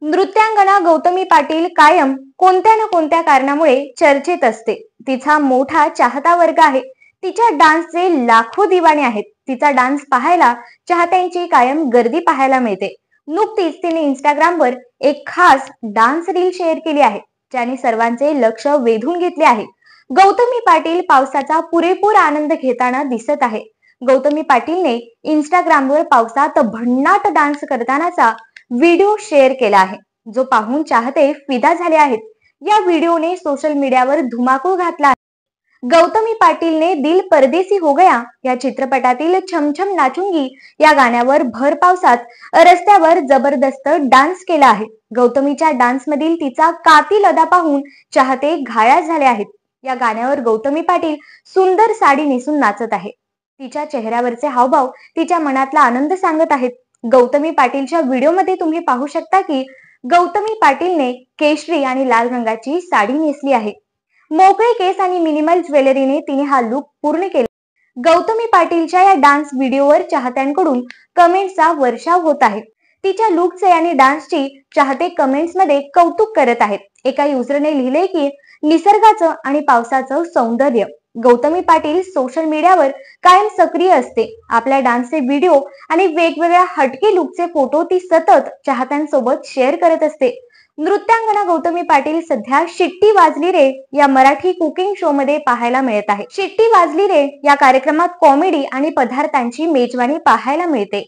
नृत्यांगना गौतमी पाटील कायम कोणत्या ना कोणत्या कारणामुळे चर्चेत असते. तिचा मोठा चाहता वर्ग आहे. तिच्या डान्सचे लाखो दिवाणे आहेत. तिचा डान्स पाहायला चाहत्यांची कायम गर्दी पाहायला मिळते. नुकतीच तिने इंस्टाग्रामवर एक खास डान्स रील शेअर केली आहे, ज्याने सर्वांचे लक्ष वेधून घेतले आहे. गौतमी पाटील पावसाचा पुरेपूर आनंद घेताना दिसत आहे. गौतमी पाटीलने इंस्टाग्रामवर पावसात भन्नाट डान्स करतानाचा व्हिडिओ शेअर केला आहे, जो पाहून चाहते फिदा झाले आहेत. या व्हिडिओने सोशल मीडियावर धुमाकूळ घातला आहे. गौतमी पाटीलने दिल परदेसी हो गया या चित्रपटातील छम छम नाचूंगी या गाण्यावर भर पावसात रस्त्यावर जबरदस्त डान्स केला आहे. गौतमीच्या डान्स मधील तिचा कातिल अदा पाहून चाहते घायाळ झाले आहेत. या गाण्यावर गौतमी पाटील सुंदर साडी नेसून नाचत आहे. तिच्या चेहऱ्यावरचे हावभाव तिच्या मनातला आनंद सांगत आहेत. गौतमी पाटीलच्या व्हिडिओमध्ये तुम्ही पाहू शकता की गौतमी पाटीलने केशरी आणि लाल रंगाची साडी नेसली आहे. मोकळे केस आणि मिनिमल ज्वेलरीने तिने हा लुक पूर्ण केला. गौतमी पाटीलच्या या डान्स व्हिडिओवर चाहत्यांकडून कमेंट्सचा वर्षाव होत आहे. तिच्या लुकचे आणि डान्सची चाहते कमेंट्स मध्ये कौतुक करत आहेत. एका युजरने लिहिले की निसर्गाचं आणि पावसाचं सौंदर्य. गौतमी पाटील सोशल मीडियावर कायम सक्रिय असते. आपल्या डान्सचे व्हिडिओ आणि वेगवेगळ्या हटके लुकचे फोटो ती सतत चाहत्यांसोबत शेअर करत असते. नृत्यांगना गौतमी पाटील सध्या शिट्टी वाजली रे या मराठी कुकिंग शो मध्ये पाहायला मिळत आहे. शिट्टी वाजली रे या कार्यक्रमात कॉमेडी आणि पदार्थांची मेजवानी पाहायला मिळते.